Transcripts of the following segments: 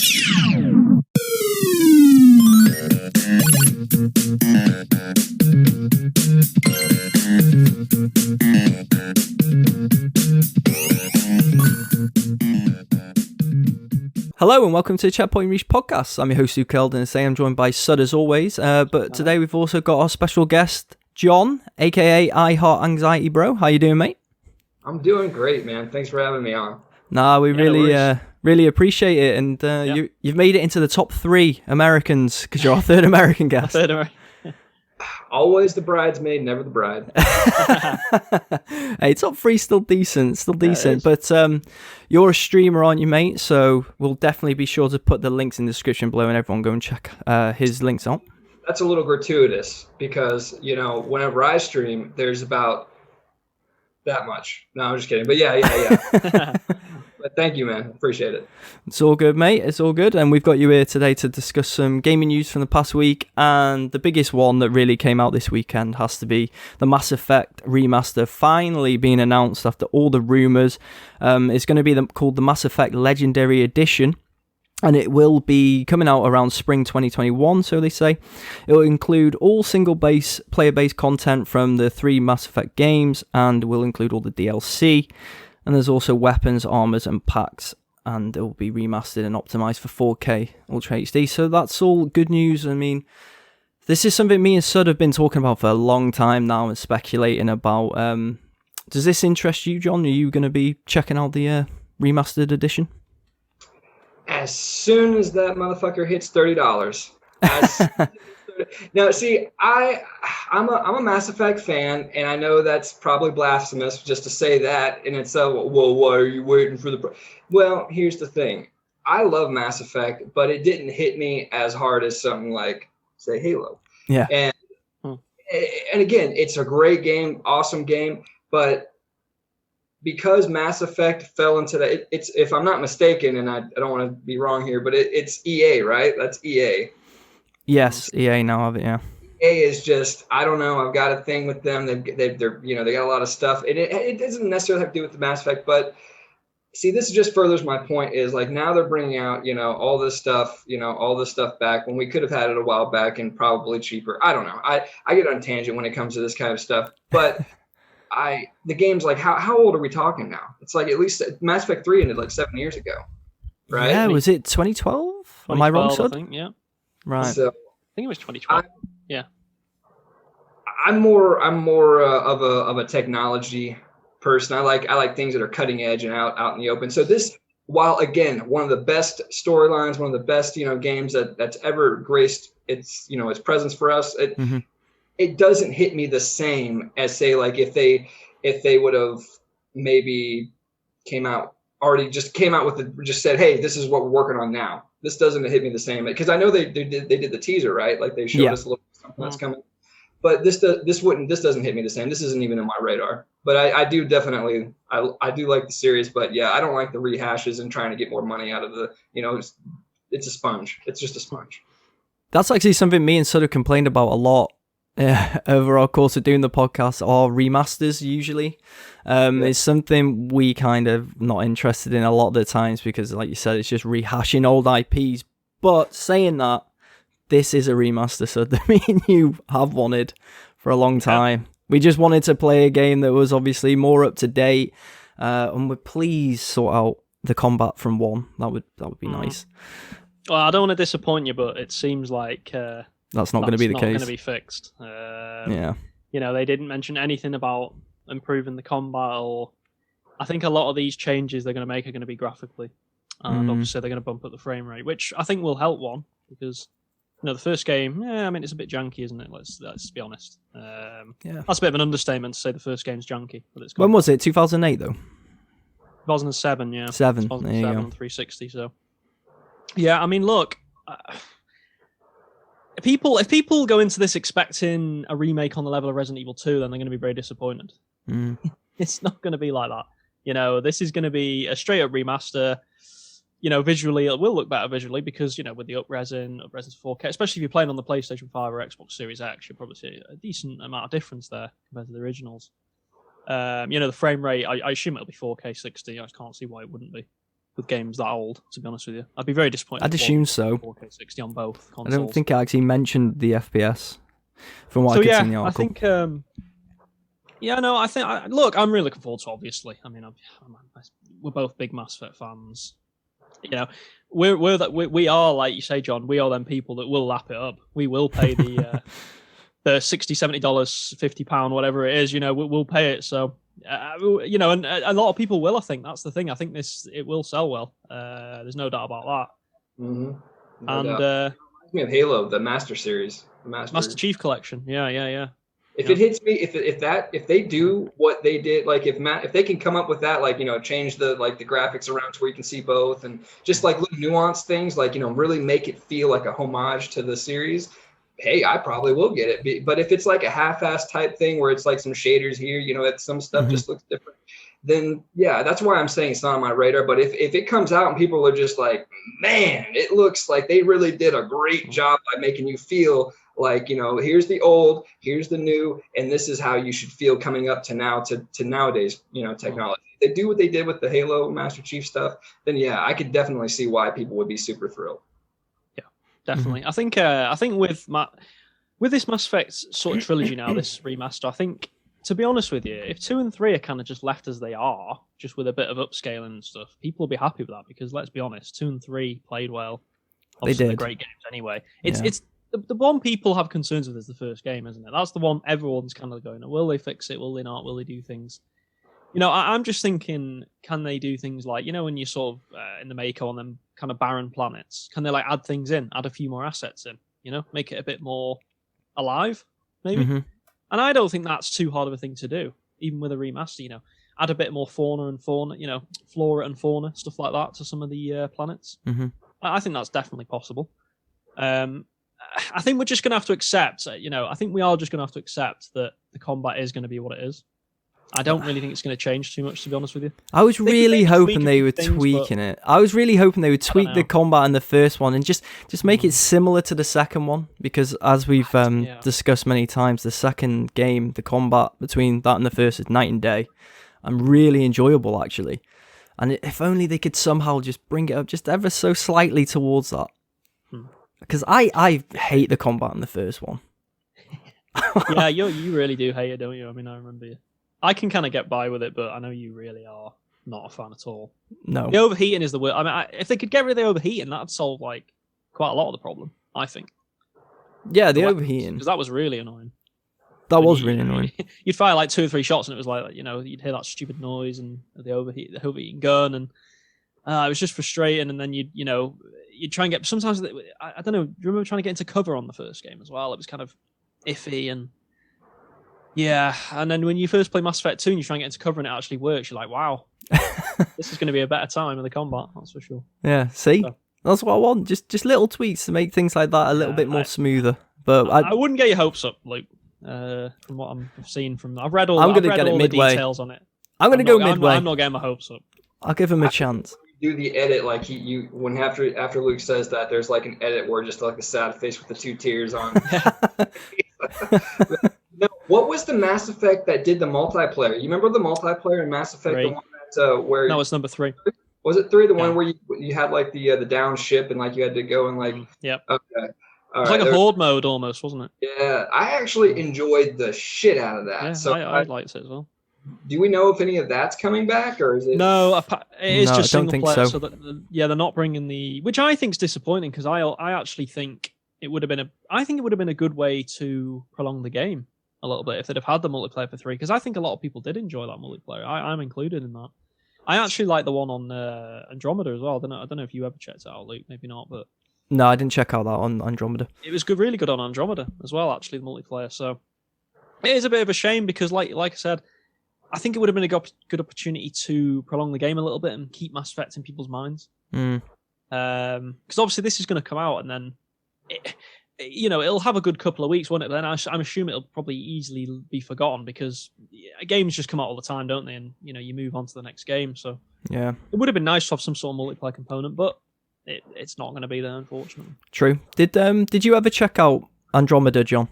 Hello and welcome to the Checkpoint Reach podcast. I'm your host, Luke Eldon, and today I'm joined by Sud as always. But today we've also got our special guest, John, aka iHeartAnxietyBro. How you doing, mate? I'm doing great, man. Thanks for having me on. Nah, we really appreciate it, and you've made it into the top 3 Americans because you're our third American guest. Always the bridesmaid, never the bride. Hey, top 3 still decent, but you're a streamer, aren't you, mate? So we'll definitely be sure to put the links in the description below, and everyone go and check his links out. That's a little gratuitous because, you know, whenever I stream, there's about that much. No, I'm just kidding. But yeah. But thank you, man. Appreciate it. It's all good, mate. It's all good. And we've got you here today to discuss some gaming news from the past week. And the biggest one that really came out this weekend has to be the Mass Effect Remaster finally being announced after all the rumours. It's going to be called the Mass Effect Legendary Edition. And it will be coming out around spring 2021, so they say. It will include all player-based content from the 3 Mass Effect games, and will include all the DLC. And there's also weapons, armors, and packs, and it will be remastered and optimized for 4K Ultra HD. So that's all good news. I mean, this is something me and Sud have been talking about for a long time now and speculating about. Does this interest you, John? Are you going to be checking out the remastered edition? As soon as that motherfucker hits $30. Now, see, I'm a Mass Effect fan, and I know that's probably blasphemous just to say that. And it's well, why are you waiting for the? Well, here's the thing: I love Mass Effect, but it didn't hit me as hard as something like, say, Halo. Yeah. And again, it's a great game, awesome game, but because Mass Effect fell into that, it's if I'm not mistaken, and I don't want to be wrong here, but it's EA, right? That's EA. Yes, EA now have it, yeah. EA is just, I don't know, I've got a thing with them. They're they got a lot of stuff. And it doesn't necessarily have to do with the Mass Effect, but see, this just furthers my point is like now they're bringing out, all this stuff back when we could have had it a while back and probably cheaper. I don't know. I get on tangent when it comes to this kind of stuff, but the game's like, how old are we talking now? It's like at least Mass Effect 3 ended like 7 years ago, right? Yeah, was it 2012? Am I wrong, Sud? I think, yeah. Right. So, I think it was 2012. Yeah. I'm more of a technology person. I like things that are cutting edge and out in the open. So this, while again one of the best storylines, one of the best games that's ever graced its presence for us, it doesn't hit me the same as say like if they would have maybe came out just said, hey, this is what we're working on now. This doesn't hit me the same because I know they did the teaser, right? Like they showed us a little something that's coming. But this doesn't hit me the same. This isn't even on my radar. But I do definitely I do like the series, but yeah, I don't like the rehashes and trying to get more money out of the it's a sponge. It's just a sponge. That's actually something me and Sud have complained about a lot over our course of doing the podcast. Are remasters usually. It's something we kind of not interested in a lot of the times because, like you said, it's just rehashing old IPs. But saying that, this is a remaster, so that me and you have wanted for a long time. Yeah. We just wanted to play a game that was obviously more up to date, and would please sort out the combat from 1. That would be nice. Well, I don't want to disappoint you, but it seems like that's not going to be the case. Going to be fixed. Yeah. They didn't mention anything about improving the combat, or I think a lot of these changes they're going to make are going to be graphically, and obviously they're going to bump up the frame rate, which I think will help one because. The first game, it's a bit janky, isn't it? Let's be honest. That's a bit of an understatement to say the first game's janky. But when was it? 2008, though? 2007, yeah. 2007, there you go. 360, so. Yeah, I mean, look. If people go into this expecting a remake on the level of Resident Evil 2, then they're going to be very disappointed. It's not going to be like that. This is going to be a straight-up remaster. Visually, it will look better visually because, with the up-res to 4K, especially if you're playing on the PlayStation 5 or Xbox Series X, you'll probably see a decent amount of difference there compared to the originals. The frame rate, I assume it'll be 4K 60. I can't see why it wouldn't be. with games that old. To be honest with you, I'd be very disappointed. I'd assume so. 4K 60 on both consoles. I don't think it actually mentioned the FPS from what I could see in the article. I think. Look, I'm really looking forward to. Obviously, I mean, we're both big Mass Effect fans. You know, we are, like you say, John. We are them people that will lap it up. We will pay the $60, $70, £50, whatever it is. You know, we'll pay it. So. You know, and a lot of people will. I think that's the thing. I think it will sell well. There's no doubt about that. Mm-hmm. No doubt. It reminds me of Halo, the Master Series, the Master Chief Collection. Yeah. If it hits me, if they do what they did, like if they can come up with that, like, you know, change the graphics around to where you can see both, and just like little nuanced things, like, you know, really make it feel like a homage to the series. Hey, I probably will get it. But if it's like a half-ass type thing where it's like some shaders here, you know, some stuff just looks different, then yeah, that's why I'm saying it's not on my radar. But if it comes out and people are just like, man, it looks like they really did a great job by making you feel like, you know, here's the old, here's the new, and this is how you should feel coming up to nowadays, you know, technology. If they do what they did with the Halo Master Chief stuff, then yeah, I could definitely see why people would be super thrilled. Definitely. I think with this Mass Effect sort of trilogy now, this remaster, I think, to be honest with you, if 2 and 3 are kind of just left as they are, just with a bit of upscaling and stuff, people will be happy with that, because let's be honest, 2 and 3 played well. Obviously, they did. They're great games anyway. It's the one people have concerns with is the first game, isn't it? That's the one everyone's kind of going, will they fix it? Will they not? Will they do things? You know, I'm just thinking, can they do things like, you know, when you're sort of in the Mako on them kind of barren planets, can they like add things in, add a few more assets in, you know, make it a bit more alive, maybe? Mm-hmm. And I don't think that's too hard of a thing to do, even with a remaster, you know, add a bit more flora and fauna, stuff like that to some of the planets. Mm-hmm. I think that's definitely possible. I think we're just going to have to accept, you know, I think we are just going to have to accept that the combat is going to be what it is. I don't really think it's going to change too much, to be honest with you. I was really hoping they were tweaking it. I was really hoping they would tweak the combat in the first one and just make it similar to the second one, because as we've discussed many times, the second game, the combat between that and the first is night and day, and really enjoyable, actually. And if only they could somehow just bring it up just ever so slightly towards that. Because I hate the combat in the first one. Yeah, you really do hate it, don't you? I mean, I remember you. I can kind of get by with it, but I know you really are not a fan at all. No. The overheating is the worst. I mean, if they could get rid of the overheating, that'd solve like quite a lot of the problem, I think. Yeah, the overheating. Because that was really annoying. That was really annoying. You'd fire like 2 or 3 shots and it was like, you know, you'd hear that stupid noise and the overheating gun, and it was just frustrating. And then you'd try and get, sometimes, I don't know, do you remember trying to get into cover on the first game as well? It was kind of iffy, and yeah, and then when you first play Mass Effect 2 and you try and get into cover and it actually works, you're like, wow, this is going to be a better time in the combat, that's for sure. Yeah, see? So, that's what I want. Just little tweaks to make things like that a little bit more smoother. But I wouldn't get your hopes up, Luke, from what I've seen from... I've read all the details on it. I'm going to go midway. I'm not getting my hopes up. I'll give him a chance. Do the edit like when after Luke says that, there's like an edit where just like a sad face with the 2 tears on. No, what was the Mass Effect that did the multiplayer? You remember the multiplayer in Mass Effect? 3. The one that where? No, it's number 3. Was it 3? The one where you had like the down ship and like you had to go and like. Yep. Okay. It's like a horde mode almost, wasn't it? Yeah, I actually enjoed the shit out of that. Yeah, so I liked it as well. Do we know if any of that's coming back, or is it? No, it is just single player. So they're not bringing the, which I think is disappointing, because I actually think it would have been a good way to prolong the game a little bit if they'd have had the multiplayer for 3, because I think a lot of people did enjoy that multiplayer. I'm included in that. I actually like the one on Andromeda as well. I don't know if you ever checked it out, Luke. Maybe not, but no, I didn't check out that on Andromeda. It was good, really good on Andromeda as well, actually, the multiplayer. So it is a bit of a shame, because like I said, I think it would have been a good opportunity to prolong the game a little bit and keep Mass Effect in people's minds. Because obviously this is going to come out, and then it'll have a good couple of weeks, won't it? But then I'm assuming it'll probably easily be forgotten, because games just come out all the time, don't they? And you move on to the next game. So yeah, it would have been nice to have some sort of multiplayer component, but it's not going to be there, unfortunately. True. Did you ever check out Andromeda, John?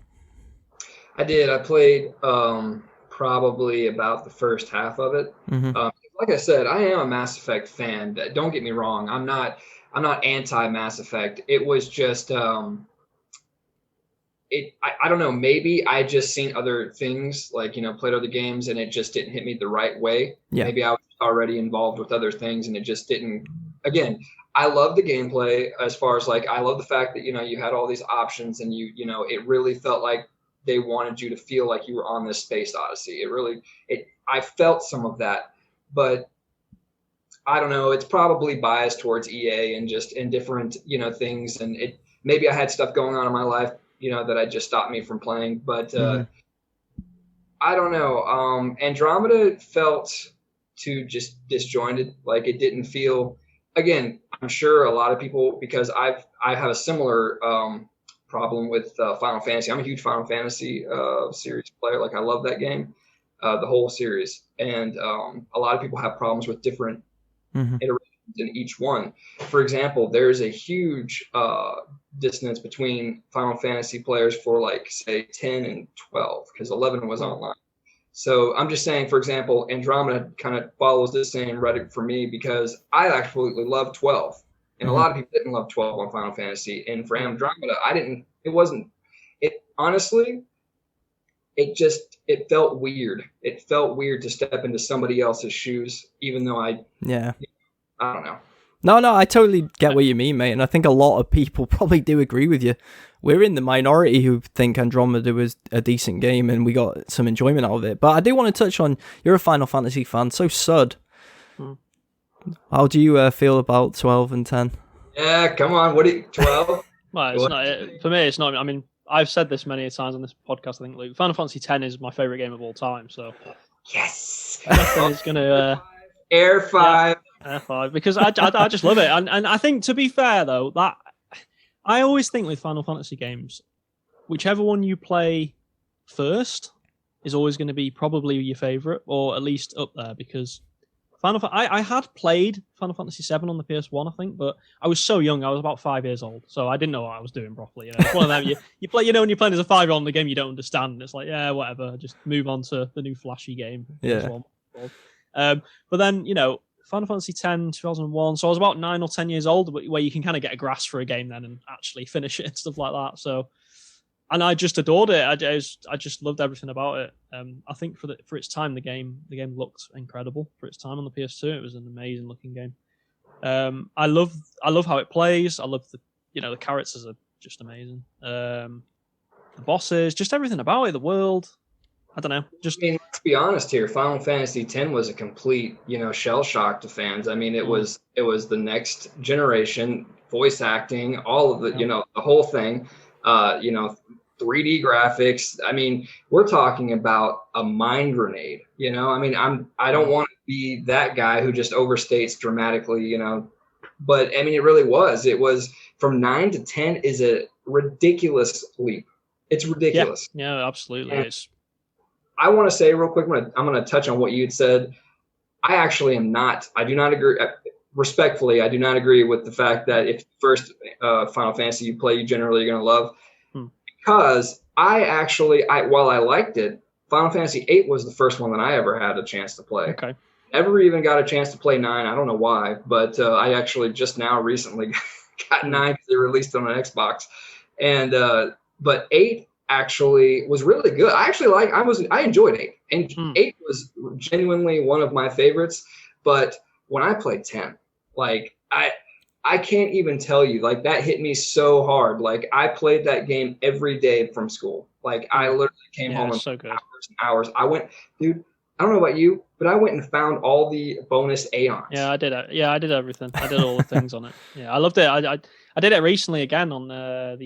I did. I played probably about the first half of it. Mm-hmm. like I said, I am a Mass Effect fan. Don't get me wrong. I'm not anti Mass Effect. It was just I don't know, maybe I just seen other things, like, played other games, and it just didn't hit me the right way. Yeah. Maybe I was already involved with other things and it just didn't. Again, I love the gameplay, as far as like, I love the fact that, you had all these options, and it really felt like they wanted you to feel like you were on this space odyssey. I felt some of that, but I don't know, it's probably biased towards EA and just in different, things. And maybe I had stuff going on in my life, that just stopped me from playing. But I don't know. Andromeda felt too just disjointed. Like, it didn't feel. Again, I'm sure a lot of people, because I have a similar problem with Final Fantasy. I'm a huge Final Fantasy series player. Like, I love that game, the whole series. And a lot of people have problems with different iterations in each one. For example, there's a huge dissonance between Final Fantasy players for, like, say 10 and 12, because 11 was online. So I'm just saying, for example, Andromeda kind of follows this same rhetoric for me, because I absolutely love 12. And a lot of people didn't love 12 on Final Fantasy. And for Andromeda, honestly, it felt weird. It felt weird to step into somebody else's shoes, even though I don't know. No, I totally get what you mean, mate. And I think a lot of people probably do agree with you. We're in the minority who think Andromeda was a decent game and we got some enjoyment out of it. But I do want to touch on, you're a Final Fantasy fan, so Sud. How do you feel about 12 and 10? Yeah, come on. 12? Well, it's not, for me, it's not. I mean, I've said this many times on this podcast, I think, Luke. Final Fantasy X is my favorite game of all time, so. Yes! It's going to. Air 5. Yeah, Air 5, because I just love it. And I think, to be fair, though, that I always think with Final Fantasy games, whichever one you play first is always going to be probably your favorite, or at least up there, because I had played Final Fantasy VII on the PS1, I think, but I was so young. I was about 5 years old, so I didn't know what I was doing properly. It's one of them. You play, when you're playing as a 5-year-old in the game, you don't understand. And it's like, yeah, whatever. Just move on to the new flashy game. Yeah. But then, Final Fantasy X, 2001. So I was about 9 or 10 years old, where you can kind of get a grasp for a game then and actually finish it and stuff like that. So, and I just adored it. I just loved everything about it. I think for its time, the game looked incredible for its time on the PS2. It was an amazing looking game. I love how it plays. I love the characters are just amazing. The bosses, just everything about it, the world. I don't know. Let's be honest here. Final Fantasy X was a complete, shell shock to fans. I mean, it was the next generation, voice acting, all of the, the whole thing. 3D graphics. I mean, we're talking about a mind grenade. I mean, I don't want to be that guy who just overstates dramatically. But I mean, it really was. It was from 9 to 10 is a ridiculous leap. It's ridiculous. Yeah, absolutely. I want to say real quick, I'm going to touch on what you had said. I do not agree. Respectfully, I do not agree with the fact that if first Final Fantasy you play, you generally are going to love. Because while I liked it, Final Fantasy VIII was the first one that I ever had a chance to play. Okay. Never even got a chance to play 9. I don't know why, but I actually just now recently got 9 because they released it on an Xbox. And but 8 actually was really good. I enjoyed 8. And 8 was genuinely one of my favorites. But when I played 10, like I can't even tell you, like, that hit me so hard. Like, I played that game every day from school. Like, I literally came home and so good. Hours and hours. Dude, I don't know about you, but I went and found all the bonus Aeons. Yeah, I did. I did everything. I did all the things on it. Yeah, I loved it. I did it recently again on I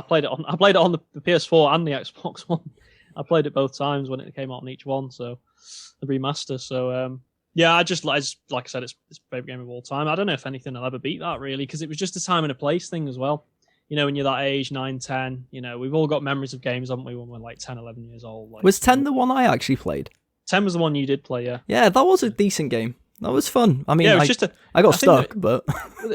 played it on the PS4 and the Xbox One. I played it both times when it came out on each one. So the remaster. So yeah, I just like I said, it's my favorite game of all time. I don't know if anything will ever beat that, really, because it was just a time and a place thing as well. When you're that age, 9, 10, we've all got memories of games, haven't we, when we're like 10, 11 years old. Like, was 10 the one I actually played? 10 was the one you did play, yeah. Yeah, that was a decent game. That was fun. I mean, yeah, it was I got stuck, but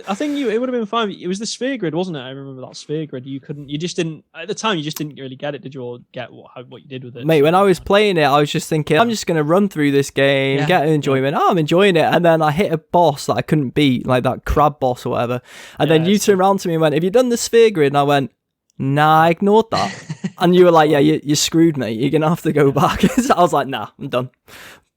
I think it would have been fine. It was the sphere grid, wasn't it? I remember that sphere grid. You just didn't at the time. You just didn't really get it, did you? Or get what you did with it? Mate, when I was playing it, I was just thinking, I'm just gonna run through this game, get enjoyment. Oh, I'm enjoying it, and then I hit a boss that I couldn't beat, like that crab boss or whatever. And then you turned around to me and went, "Have you done the sphere grid?" And I went, "Nah, I ignored that." And you were like, "Yeah, you screwed, mate. You're gonna have to go back." So I was like, "Nah, I'm done."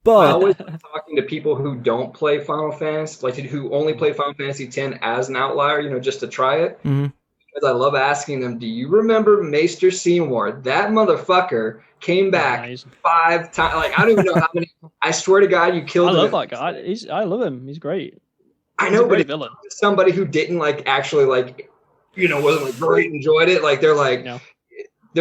But I always like talking to people who don't play Final Fantasy, like who only play Final Fantasy X as an outlier, just to try it. Mm-hmm. Because I love asking them, do you remember Maester Seymour? That motherfucker came back 5 times. Like, I don't even know how many. I swear to God, you killed him. I love that guy. I love him. He's great. I know, but villain. Somebody who didn't actually wasn't great, enjoyed it. Like, they're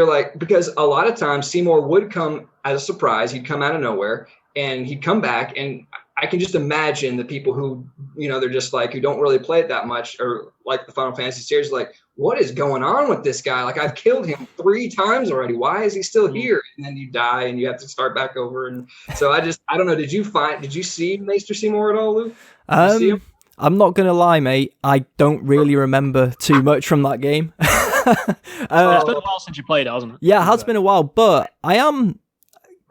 like, because a lot of times Seymour would come as a surprise. He'd come out of nowhere. And he'd come back, and I can just imagine the people who, they're just who don't really play it that much, or like the Final Fantasy series, like, what is going on with this guy? Like, I've killed him 3 times already. Why is he still here? And then you die, and you have to start back over. And so I don't know. Did you see Maester Seymour at all, Luke? Did you see him? I'm not gonna lie, mate. I don't really remember too much from that game. It's been a while since you played it, hasn't it? Yeah, it has been a while, but I am.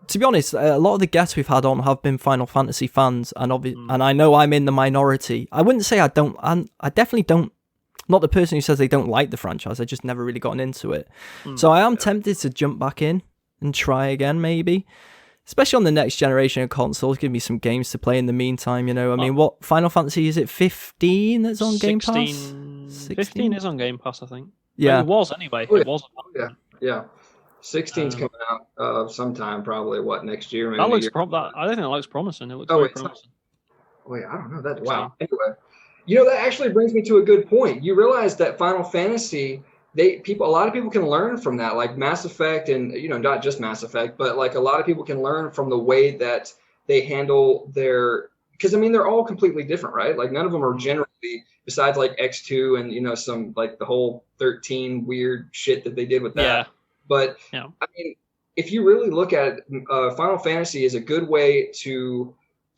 To be honest, a lot of the guests we've had on have been Final Fantasy fans, and and I know I'm in the minority. I wouldn't say I don't. I definitely don't. Not the person who says they don't like the franchise. I just never really gotten into it. So I am tempted to jump back in and try again, maybe. Especially on the next generation of consoles, give me some games to play in the meantime. I mean, what Final Fantasy is it? 15 that's on Game Pass. 15 is on Game Pass, I think. Yeah, it was anyway. Oh, yeah. It was. Yeah. 16's coming out sometime, probably next year. Maybe that looks I don't think it looks promising. It looks very promising. Wait, I don't know that. Wow. Anyway, that actually brings me to a good point. You realize that Final Fantasy, a lot of people can learn from that, like Mass Effect, and not just Mass Effect, but a lot of people can learn from the way that they handle their. Because they're all completely different, right? Like none of them are generally, besides X2 and some the whole 13 weird shit that they did with that. Yeah. But if you really look at it, Final Fantasy is a good way to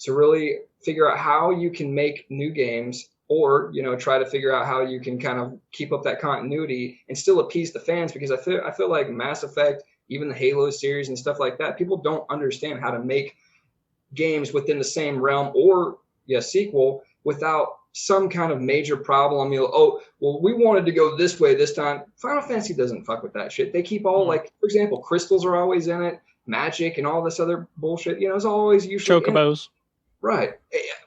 really figure out how you can make new games, or try to figure out how you can kind of keep up that continuity and still appease the fans. Because I feel like Mass Effect, even the Halo series and stuff like that, people don't understand how to make games within the same realm or sequel without some kind of major problem. We wanted to go this way this time. Final Fantasy doesn't fuck with that shit. They keep all for example, crystals are always in it, magic and all this other bullshit. It's always usually chocobos. Right.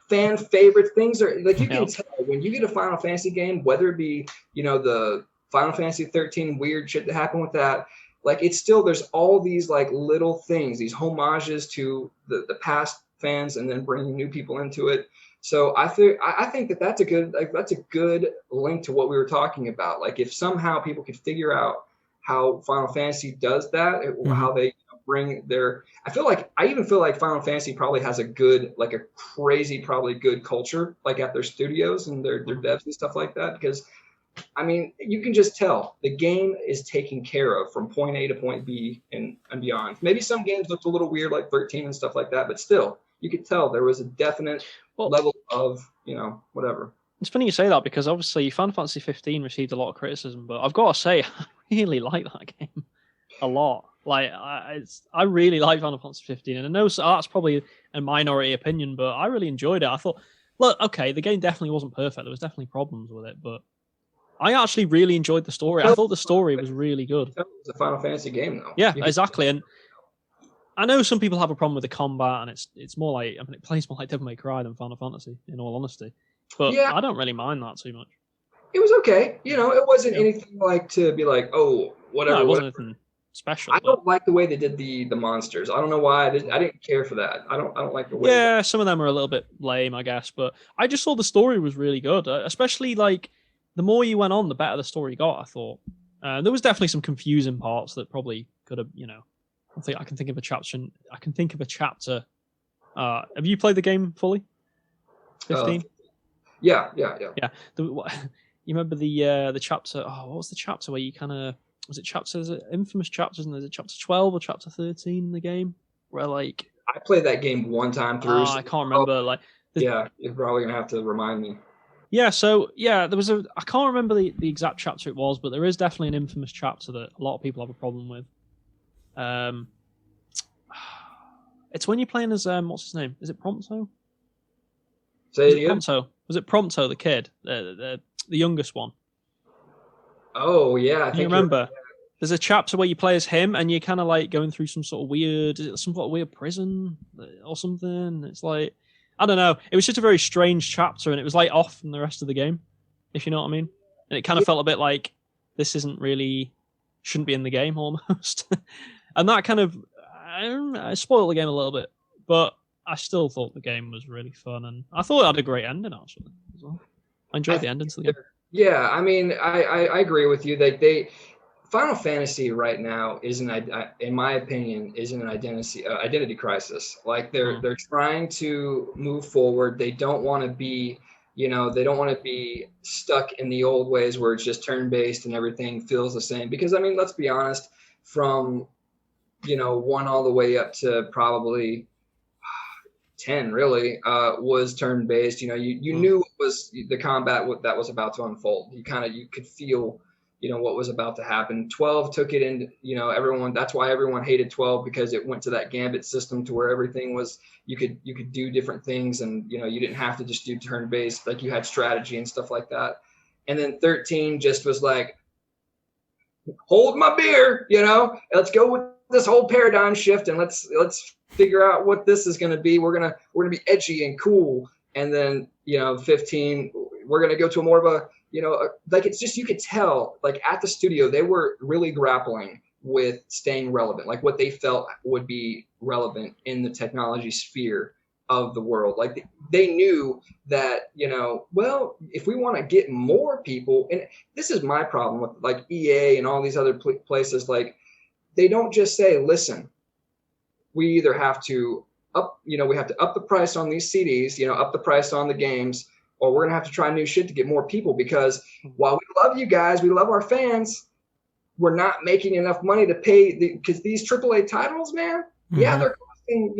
Fan favorite things are you can tell when you get a Final Fantasy game, whether it be the Final Fantasy 13 weird shit that happened with that. It's still, there's all these little things, these homages to the past fans, and then bringing new people into it. So I think that's a good link to what we were talking about. If somehow people could figure out how Final Fantasy does that, how they bring their. I even feel like Final Fantasy probably has a good, a crazy, probably good culture, at their studios and their devs and stuff like that. Because you can just tell the game is taken care of from point A to point B and beyond. Maybe some games looked a little weird, like 13 and stuff like that, but still, you could tell there was a definite level of, whatever. It's funny you say that, because obviously Final Fantasy 15 received a lot of criticism, but I've got to say, I really like that game a lot. I really like Final Fantasy 15, and I know that's probably a minority opinion, but I really enjoyed it. I thought, look, okay, the game definitely wasn't perfect. There was definitely problems with it, but I actually really enjoyed the story. I thought the story was really good. It's a Final Fantasy game, though. Yeah, exactly. And I know some people have a problem with the combat, and it's more like, it plays more like Devil May Cry than Final Fantasy, in all honesty. But I don't really mind that too much. It was okay. It wasn't anything to be oh, whatever. No, it wasn't anything special. I don't like the way they did the monsters. I don't know why. I didn't care for that. I don't like the way. Yeah, some of them are a little bit lame, I guess. But I just thought the story was really good, especially the more you went on, the better the story got, I thought. There was definitely some confusing parts that probably could have, I can think of a chapter. Have you played the game fully? 15? Yeah. You remember the chapter? Oh, what was the chapter where you kind of was it chapters? Infamous chapters, and there's a chapter 12 or chapter 13 in the game where I played that game one time through. I can't remember. Yeah, you're probably gonna have to remind me. Yeah, so there was I can't remember the exact chapter it was, but there is definitely an infamous chapter that a lot of people have a problem with. It's when you're playing as what's his name? Is it Prompto? Say it again. Prompto. Was it Prompto, the kid, the youngest one? Oh yeah, I think you remember. There's a chapter where you play as him, and you're kind of like going through some sort of weird prison or something. It's like, I don't know. It was just a very strange chapter, and it was like off from the rest of the game, if you know what I mean. And it kind of felt a bit like this shouldn't be in the game almost. And that kind of I spoiled the game a little bit, but I still thought the game was really fun, and I thought it had a great ending actually as well. I enjoyed the ending to the game. Yeah, I mean, I agree with you. They Final Fantasy right now in my opinion, is an identity crisis. Like they're trying to move forward. They don't want to be, they don't want to be stuck in the old ways where it's just turn-based and everything feels the same. Because I mean, let's be honest, from 1 all the way up to probably 10 really was turn-based. You knew it was the combat that was about to unfold. You could feel what was about to happen. 12 took it in, everyone, that's why everyone hated 12, because it went to that gambit system to where everything was, you could do different things, and you didn't have to just do turn-based, like you had strategy and stuff like that. And then 13 just was like, hold my beer, let's go with this whole paradigm shift, and let's figure out what this is going to be. We're gonna be edgy and cool. And then 15, we're gonna go to a more of a like, it's just, you could tell, like, at the studio they were really grappling with staying relevant, like what they felt would be relevant in the technology sphere of the world. Like they knew that well, if we want to get more people, and this is my problem with like EA and all these other places, like they don't just say, listen, we either have to up the price on these CDs, up the price on the games, or we're gonna have to try new shit to get more people, because while we love you guys, we love our fans, we're not making enough money to pay because these AAA titles, man, yeah, they're costing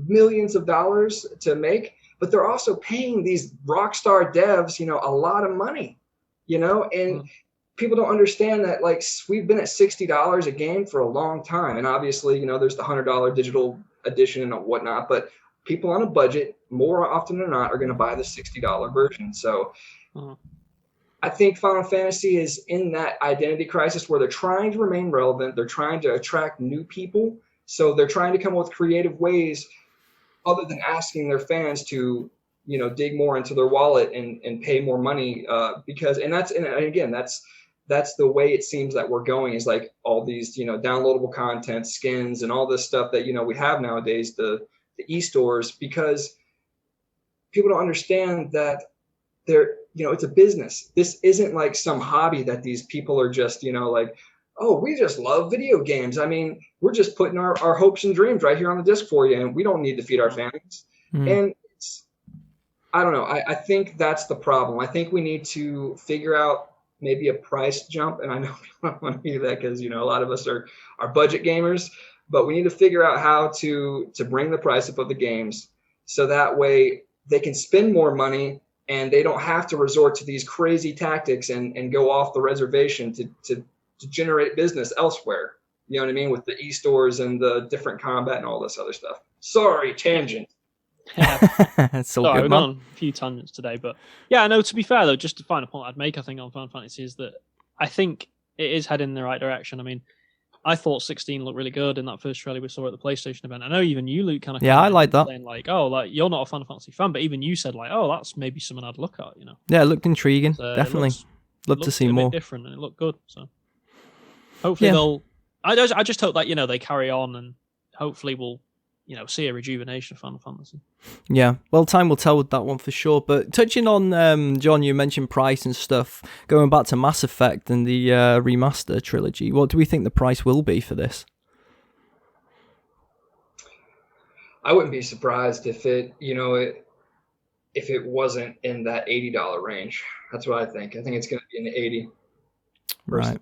millions of dollars to make, but they're also paying these rockstar devs a lot of money, and people don't understand that, like, we've been at $60 a game for a long time, and obviously there's the $100 digital edition and whatnot, but people on a budget more often than not are going to buy the $60 version. So I think Final Fantasy is in that identity crisis where they're trying to remain relevant. They're trying to attract new people. So they're trying to come up with creative ways other than asking their fans to, dig more into their wallet and pay more money, because that's the way it seems that we're going, is like all these, downloadable content, skins, and all this stuff that, we have nowadays, the e-stores, because people don't understand that it's a business. This isn't like some hobby that these people are just, like, oh, we just love video games. I mean, we're just putting our hopes and dreams right here on the disc for you, and we don't need to feed our families. And I don't know. I think that's the problem. I think we need to figure out maybe a price jump. And I know people don't want to do that because, a lot of us are budget gamers, but we need to figure out how to bring the price up of the games so that way they can spend more money and they don't have to resort to these crazy tactics and go off the reservation to generate business elsewhere. You know what I mean? With the e-stores and the different combat and all this other stuff. Sorry, tangent. It's all good, we've man. gone on a few tangents today, but yeah, no, to be fair though, just the final point I'd make, I think, on Final Fantasy is that I think it is heading in the right direction. I mean, I thought 16 looked really good in that first trailer we saw at the PlayStation event. I know even you, Luke, kind of I like that. Saying like, oh, like you're not a Final Fantasy fan, but even you said like, oh, that's maybe something I'd look at. Yeah, it looked intriguing. Definitely, love to see more. Different, and it looked good. So hopefully they'll. I just hope that they carry on, and hopefully we'll see a rejuvenation of Final Fantasy. Yeah, well, time will tell with that one for sure. But touching on, John, you mentioned price and stuff. Going back to Mass Effect and the remaster trilogy, what do we think the price will be for this? I wouldn't be surprised if it wasn't in that $80 range. That's what I think. I think it's going to be in the 80. Right.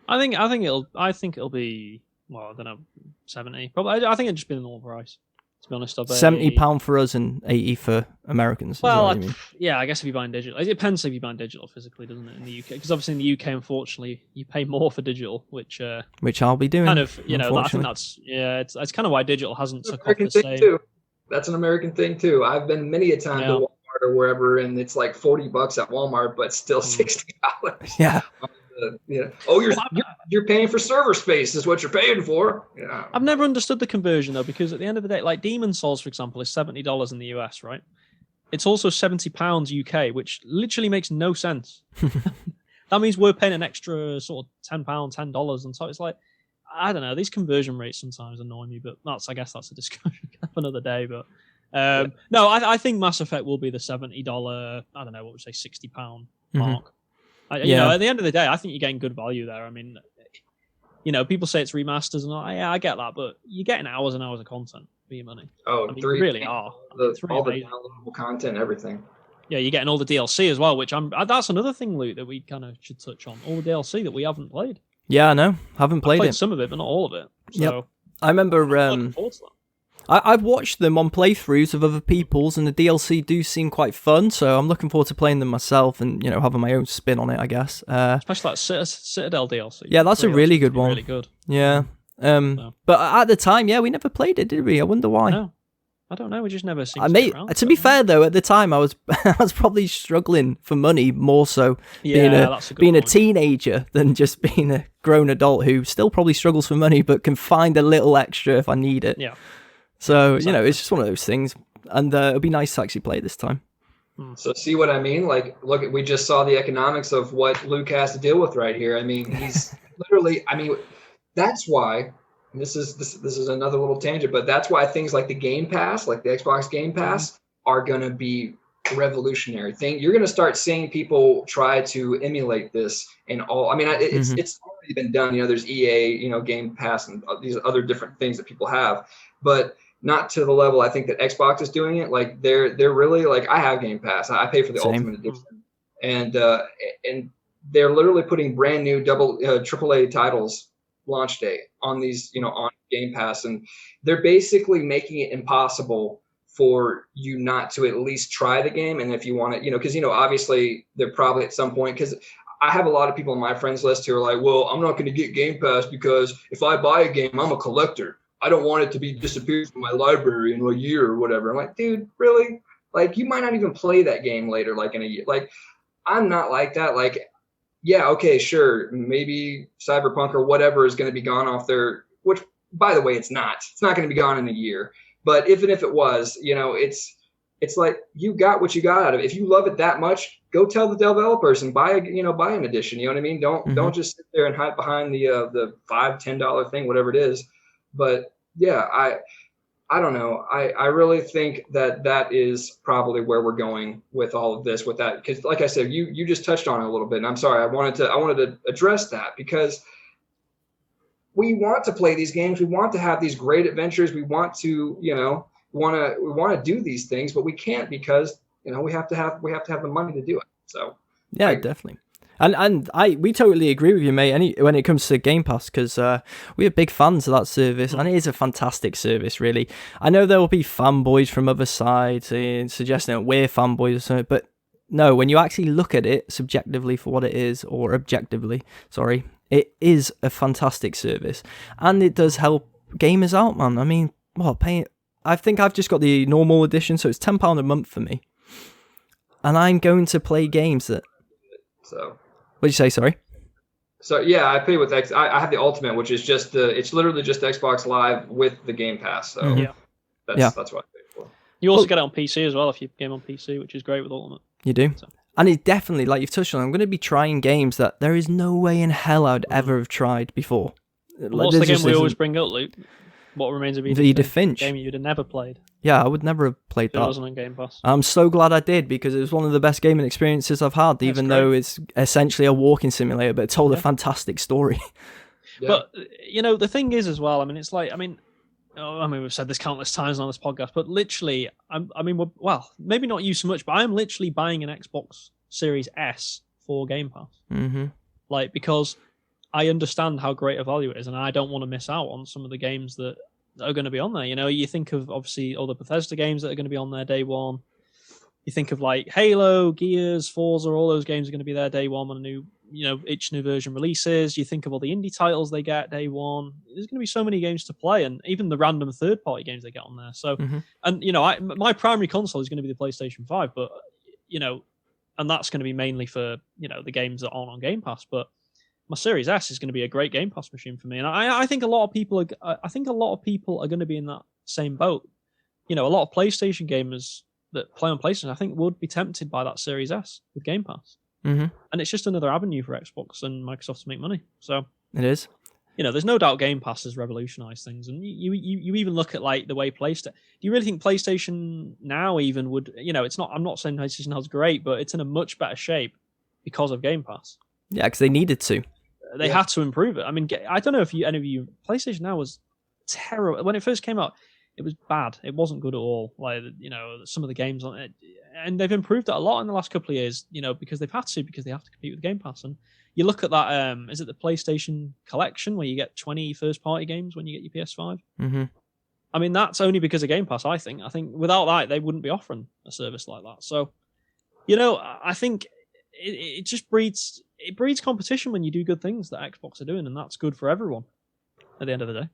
I think it'll be, well, I don't know, 70. Probably. I think it'll just be the normal price. To be honest, £70 for us and 80 for Americans. Well, yeah, I guess if you're buying digital, it depends if you're buying digital physically, doesn't it? In the UK, because obviously in the UK, unfortunately, you pay more for digital, which I'll be doing. Kind of, I think that's it's kind of why digital hasn't took off the same. Too. That's an American thing too. I've been many a time to Walmart or wherever, and it's like $40 at Walmart, but still $60. Yeah. You're paying for server space is what you're paying for. Yeah. I've never understood the conversion though, because at the end of the day, like Demon's Souls, for example, is $70 in the US, right? It's also £70 UK, which literally makes no sense. That means we're paying an extra sort of $10, and so it's like, I don't know. These conversion rates sometimes annoy me, but I guess that's a discussion for another day. But no, I think Mass Effect will be the $70. I don't know what would say £60 mark. You know, at the end of the day, I think you're getting good value there. I mean, people say it's remasters and all. Yeah, I get that, but you're getting hours and hours of content for your money. Oh, you really are. All the downloadable content, everything. Yeah, you're getting all the DLC as well, which that's another thing, Luke, that we kind of should touch on. All the DLC that we haven't played. Yeah, I know. Haven't played it. Some of it, but not all of it. So yep. I remember. I've watched them on playthroughs of other people's, and the DLC do seem quite fun. So I'm looking forward to playing them myself and having my own spin on it, I guess. Especially that Citadel DLC. Yeah, that's a really good one. Really good. Yeah. But at the time, we never played it, did we? I wonder why. No. I don't know. We just never seemed to get around. To be fair, though, at the time I was probably struggling for money more so being a teenager than just being a grown adult who still probably struggles for money but can find a little extra if I need it. Yeah. So it's just one of those things, and it'll be nice to actually play it this time. So see what I mean? Like, look, we just saw the economics of what Luke has to deal with right here. I mean, he's literally. I mean, that's why. This is another little tangent, but that's why things like the Game Pass, like the Xbox Game Pass, are going to be a revolutionary thing. You're going to start seeing people try to emulate this and all. I mean, it's already been done. There's EA, Game Pass, and these other different things that people have, but not to the level I think that Xbox is doing it. Like they're really like, I have Game Pass. I pay for the Ultimate Edition, and they're literally putting brand new AAA titles launch day on these, on Game Pass, and they're basically making it impossible for you not to at least try the game. And if you want to, because obviously they're probably at some point, because I have a lot of people on my friends list who are like, well, I'm not going to get Game Pass because if I buy a game, I'm a collector. I don't want it to be disappeared from my library in a year or whatever. I'm like, dude, really? Like, you might not even play that game later, like in a year. Like, I'm not like that. Like, yeah, okay, sure. Maybe Cyberpunk or whatever is going to be gone off there, which, by the way, it's not. It's not going to be gone in a year. But even if it was, it's like you got what you got out of it. If you love it that much, go tell the developers and buy an edition. You know what I mean? Don't just sit there and hide behind the $5-10 thing, whatever it is. But yeah, I don't know. I really think that is probably where we're going with all of this, with that, because like I said, you just touched on it a little bit, and I'm sorry, I wanted to address that, because we want to play these games, we want to have these great adventures, we want to we want to do these things, but we can't because we have to have the money to do it. So yeah, definitely. And we totally agree with you, mate, when it comes to Game Pass, because we are big fans of that service, and it is a fantastic service, really. I know there will be fanboys from other sides suggesting that we're fanboys or something, but no, when you actually look at it subjectively for what it is, or objectively, sorry, it is a fantastic service, and it does help gamers out, man. I mean, I think I've just got the normal edition, so it's £10 a month for me, and I'm going to play games that... So... What did you say, sorry? So yeah, I pay with I have the Ultimate, which is it's literally just Xbox Live with the Game Pass. So that's what I pay for. You also get it on PC as well if you game on PC, which is great with Ultimate. You do. So. And it's definitely, like you've touched on, I'm going to be trying games that there is no way in hell I'd ever have tried before. What's the game we always bring up, Luke? What Remains of Edith Finch. A game you'd have never played. Yeah, I would never have played that. It wasn't on Game Pass. I'm so glad I did, because it was one of the best gaming experiences I've had, even though it's essentially a walking simulator, but it told a fantastic story. Yeah. But, the thing is as well, I mean, it's like, we've said this countless times on this podcast, but literally, maybe not you so much, but I'm literally buying an Xbox Series S for Game Pass. Mm-hmm. Because I understand how great a value it is, and I don't want to miss out on some of the games that that are going to be on there. You know, you think of obviously all the Bethesda games that are going to be on there day one. You think of like Halo, Gears, Forza, all those games are going to be there day one when each new version releases. You think of all the indie titles they get day one. There's going to be so many games to play, and even the random third-party games they get on there. So, and my primary console is going to be the PlayStation 5, but and that's going to be mainly for the games that aren't on Game Pass. But my Series S is going to be a great Game Pass machine for me, and I think a lot of people are going to be in that same boat. A lot of PlayStation gamers that play on PlayStation, I think, would be tempted by that Series S with Game Pass. And it's just another avenue for Xbox and Microsoft to make money. So it is. There's no doubt Game Pass has revolutionized things. And you even look at like the way PlayStation. Do you really think PlayStation now even would? It's not. I'm not saying PlayStation now is great, but it's in a much better shape because of Game Pass. Yeah, because they needed to. They had to improve it. I mean, I don't know if any of you. PlayStation now was terrible when it first came out. It was bad. It wasn't good at all. Like, some of the games on it, and they've improved it a lot in the last couple of years. Because they have to compete with Game Pass. And you look at that. Is it the PlayStation Collection where you get 20 first-party games when you get your PS5? I mean, that's only because of Game Pass. I think without that, they wouldn't be offering a service like that. So, I think it just breeds competition when you do good things that Xbox are doing, and that's good for everyone at the end of the day.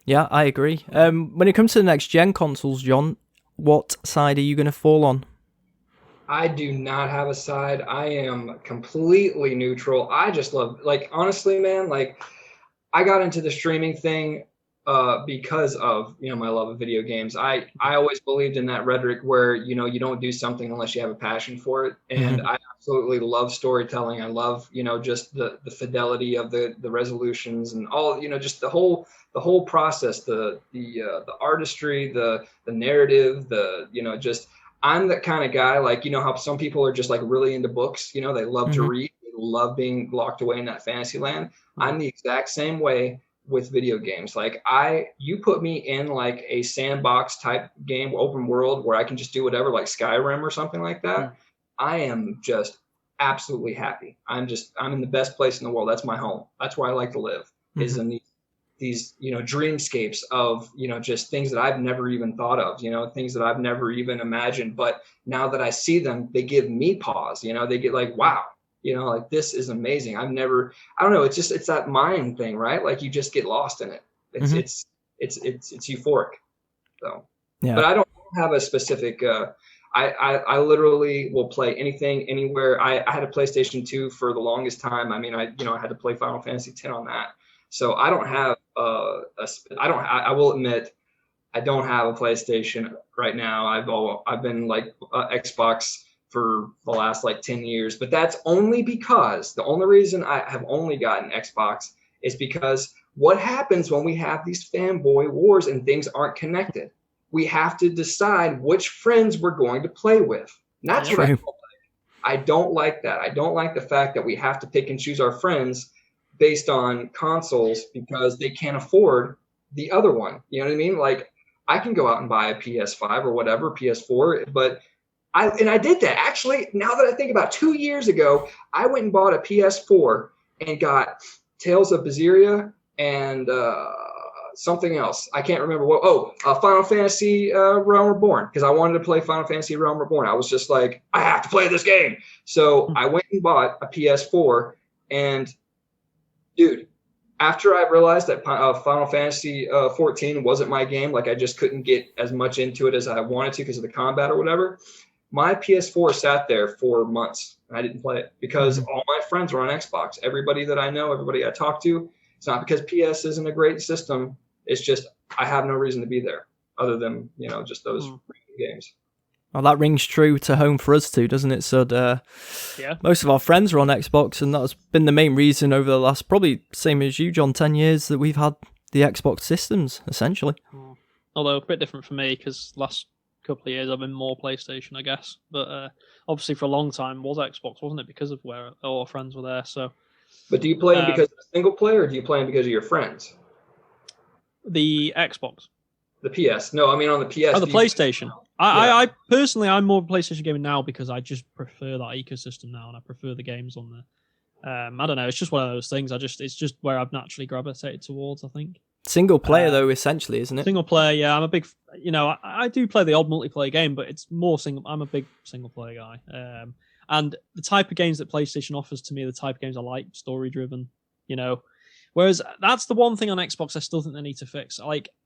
Yeah, I agree. When it comes to the next gen consoles, John, what side are you going to fall on? I do not have a side. I am completely neutral. I just love, honestly, man, I got into the streaming thing because of, my love of video games. I always believed in that rhetoric where, you don't do something unless you have a passion for it. And I absolutely love storytelling. I love, just the fidelity of the resolutions and all, just the whole process, the artistry, the narrative, just, I'm the kind of guy, how some people are just really into books, they love to read, they love being locked away in that fantasy land. I'm the exact same way with video games. You put me in a sandbox type game, open world, where I can just do whatever, like Skyrim or something like that. I am just absolutely happy. I'm in the best place in the world. That's my home. That's where I like to live, is in these dreamscapes of just things that I've never even thought of, things that I've never even imagined, but now that I see them, they give me pause. They get wow, this is amazing. I don't know, it's that mind thing, right? You just get lost in it. It's euphoric. So yeah. But I don't have a specific I literally will play anything, anywhere. I had a PlayStation 2 for the longest time. I mean, I had to play Final Fantasy X on that. So I don't have I will admit, I don't have a PlayStation right now. I've been Xbox for the last 10 years, but that's only because the only reason I have only gotten Xbox is because what happens when we have these fanboy wars and things aren't connected? We have to decide which friends we're going to play with. And that's what I don't like. I don't like that. I don't like the fact that we have to pick and choose our friends based on consoles because they can't afford the other one. You know what I mean? I can go out and buy a PS5 or whatever, PS4, but I did that. Actually, now that I think about 2 years ago, I went and bought a PS4 and got Tales of Berseria and something else. I can't remember what. Final Fantasy Realm Reborn, because I wanted to play Final Fantasy Realm Reborn. I was just I have to play this game. So I went and bought a PS4, and dude, after I realized that Final Fantasy 14 wasn't my game, I just couldn't get as much into it as I wanted to because of the combat or whatever, my PS4 sat there for months. And I didn't play it because all my friends were on Xbox. Everybody that I know, everybody I talk to, it's not because PS isn't a great system. It's just I have no reason to be there other than, just those games. Well, that rings true to home for us too, doesn't it? So most of our friends are on Xbox, and that's been the main reason over the last, probably same as you, John, 10 years that we've had the Xbox systems, essentially. Although a bit different for me, because last couple of years I've been more PlayStation, I guess. But obviously for a long time was Xbox, wasn't it? Because of where all our friends were there. So. But do you play them because of a single player, or do you play them because of your friends? The Xbox. The PS. No, I mean on the PS. Oh, the PlayStation. I personally, I'm more PlayStation gamer now because I just prefer that ecosystem now, and I prefer the games on there. I don't know. It's just one of those things. It's just where I've naturally gravitated towards, I think. Single player though, essentially, isn't it? Single player, yeah. I'm a big, I do play the odd multiplayer game, but it's more single. I'm a big single player guy. And the type of games that PlayStation offers to me are the type of games I like, story driven. Whereas that's the one thing on Xbox I still think they need to fix.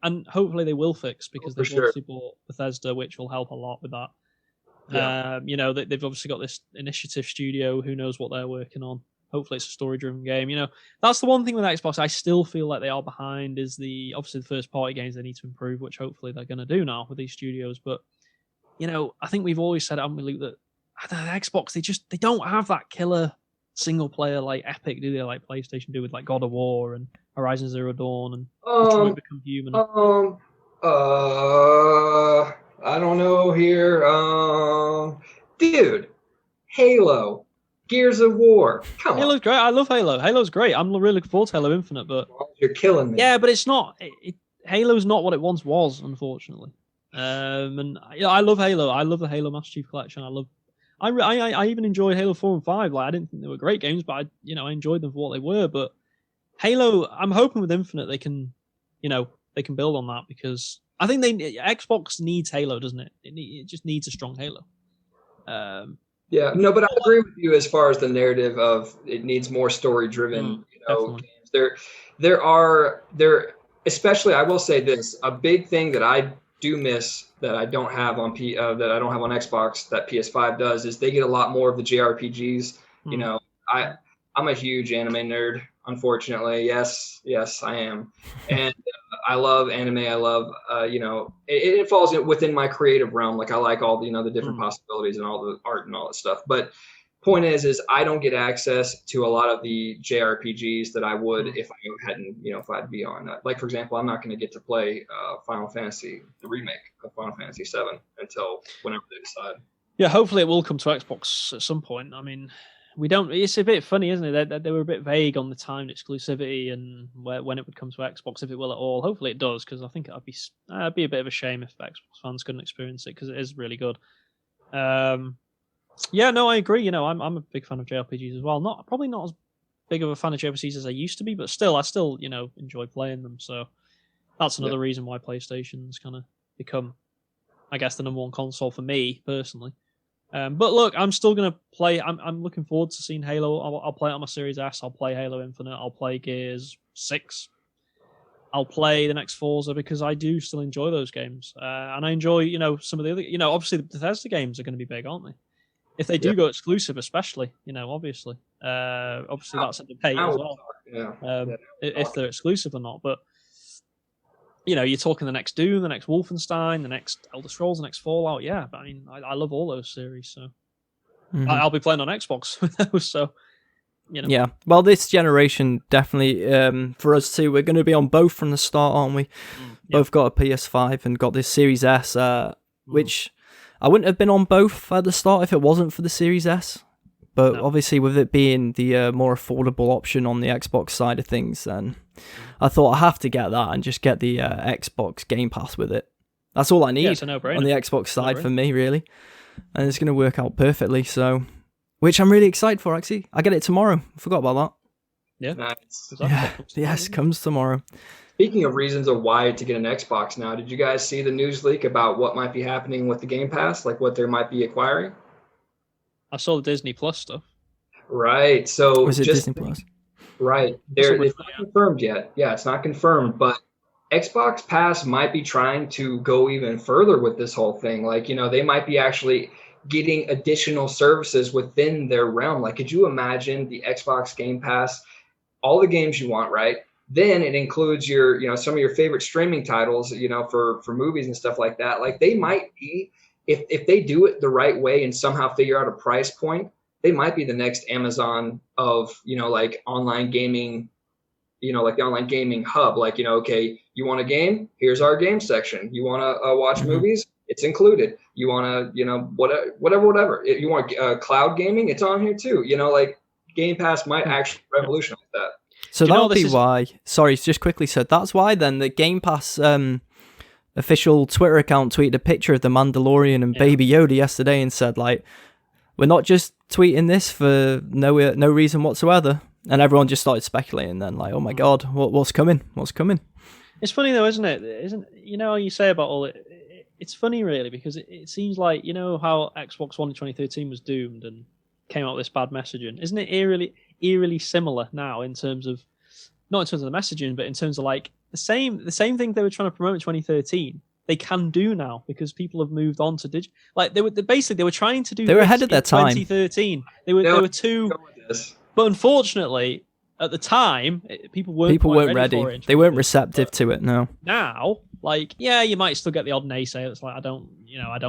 And hopefully they will fix, because they've obviously bought Bethesda, which will help a lot with that. Yeah. They've obviously got this initiative studio. Who knows what they're working on? Hopefully it's a story-driven game. That's the one thing with Xbox I still feel like they are behind, is obviously the first-party games they need to improve, which hopefully they're going to do now with these studios. But, I think we've always said, haven't we, Luke, that Xbox, they don't have that killer single-player like Epic, do they? Like PlayStation do with like God of War and Horizon Zero Dawn and Detroit Become Human. I don't know here. Dude, Halo. Gears of War. Come Halo's on. great. I love Halo. Halo's great. I'm really looking forward to Halo Infinite, but you're killing me. Yeah, but it's not. Halo's not what it once was, unfortunately. And I love Halo. I love the Halo Master Chief Collection. I even enjoyed Halo 4 and 5. Like, I didn't think they were great games, but I enjoyed them for what they were. But Halo, I'm hoping with Infinite they can build on that, because I think Xbox needs Halo, doesn't it? It just needs a strong Halo. Yeah, no, but I agree with you as far as the narrative of it needs more story-driven, games. There, especially, I will say this: a big thing that I do miss that I don't have on Xbox that PS5 does is they get a lot more of the JRPGs. I'm a huge anime nerd, unfortunately. Yes, I am, and I love anime. I love, it falls within my creative realm. Like, I like all the different possibilities and all the art and all that stuff. But point is I don't get access to a lot of the JRPGs that I would if I hadn't, if I'd be on that. Like, for example, I'm not going to get to play Final Fantasy, the remake of Final Fantasy 7 until whenever they decide. Yeah, hopefully it will come to Xbox at some point. I mean, it's a bit funny, isn't it? They were a bit vague on the timed exclusivity and when it would come to Xbox, if it will at all. Hopefully it does, because I think it'd be a bit of a shame if Xbox fans couldn't experience it, because it is really good. Yeah, no, I agree. I'm a big fan of JRPGs as well. Probably not as big of a fan of JRPGs as I used to be, but I still enjoy playing them. So that's another reason why PlayStation's kind of become, I guess, the number one console for me personally. But look, I'm still going to play. I'm looking forward to seeing Halo. I'll play it on my Series S. I'll play Halo Infinite. I'll play Gears 6. I'll play the next Forza, because I do still enjoy those games. And I enjoy, some of the other, obviously the Bethesda games are going to be big, aren't they? If they do go exclusive, especially, obviously. Obviously that's a debate as well. If they're exclusive or not. But, you're talking the next Doom, the next Wolfenstein, the next Elder Scrolls, the next Fallout. Yeah, but I mean, I love all those series, so I'll be playing on Xbox with those. So, Yeah, well, this generation definitely for us too. We're going to be on both from the start, aren't we? Both got a PS5 and got this Series S, which I wouldn't have been on both at the start if it wasn't for the Series S. But obviously, with it being the more affordable option on the Xbox side of things, then I thought I have to get that and just get the Xbox Game Pass with it. That's all I need it's a no-brainer. On the Xbox side for me, really. And it's going to work out perfectly, so... Which I'm really excited for, actually. I get it tomorrow. I forgot about that. Yeah. Nice. Yes, comes tomorrow. Speaking of reasons of why to get an Xbox now, did you guys see the news leak about what might be happening with the Game Pass? Like what they might be acquiring? I saw the Disney Plus stuff. Right. So Was it Disney Plus? Right. It's not confirmed yet. Yeah, it's not confirmed, but Xbox Pass might be trying to go even further with this whole thing. Like, they might be actually getting additional services within their realm. Like, could you imagine the Xbox Game Pass, all the games you want, right? Then it includes your, some of your favorite streaming titles, for movies and stuff like that. Like, they might be, if they do it the right way and somehow figure out a price point, they might be the next Amazon of, like online gaming, like the online gaming hub. Like, okay, you want a game? Here's our game section. You want to watch movies? It's included. You want to, whatever. If you want cloud gaming, it's on here too. Like Game Pass might actually revolutionize that. So that'll be why. Sorry, just quickly said. That's why then the Game Pass official Twitter account tweeted a picture of the Mandalorian and Baby Yoda yesterday and said, like, we're not just tweeting this for no reason whatsoever. And everyone just started speculating then, like, oh my God, what's coming? What's coming? It's funny though, isn't it? Isn't you know how you say about all it? It's funny really because it seems like you know how Xbox One in 2013 was doomed and came out with this bad messaging. Isn't it eerily similar now in terms of not in terms of the messaging, but in terms of like the same thing they were trying to promote in 2013. They can do now because people have moved on to digital. Like they were trying to do. They were ahead of their time. 2013. They were too. But unfortunately, at the time, people weren't ready. For it they weren't receptive to it. No. Now, like, yeah, you might still get the odd naysayer that's like, I don't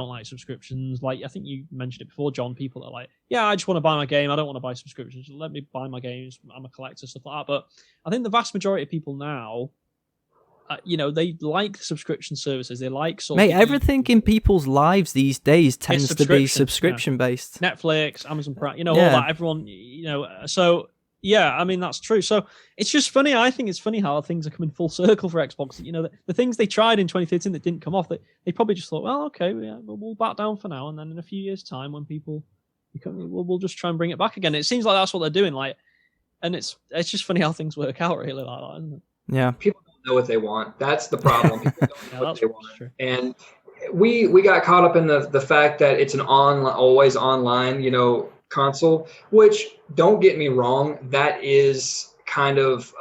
like subscriptions. Like, I think you mentioned it before, John. People that are like, yeah, I just want to buy my game. I don't want to buy subscriptions. Let me buy my games. I'm a collector, stuff like that. But I think the vast majority of people now, they like subscription services. They like everything in people's lives these days tends to be subscription based. Netflix, Amazon Prime, all that. Everyone, so. Yeah, I mean, that's true. So it's just funny. I think it's funny how things are coming full circle for Xbox. The things they tried in 2013 that didn't come off, they probably just thought, well, okay, we'll back down for now. And then in a few years' time, when people we'll just try and bring it back again. It seems like that's what they're doing. Like, and it's just funny how things work out really like that, isn't it? Yeah. People don't know what they want. That's the problem. People don't know what they want. True. And we got caught up in the fact that it's an always online, console, which don't get me wrong, that is kind of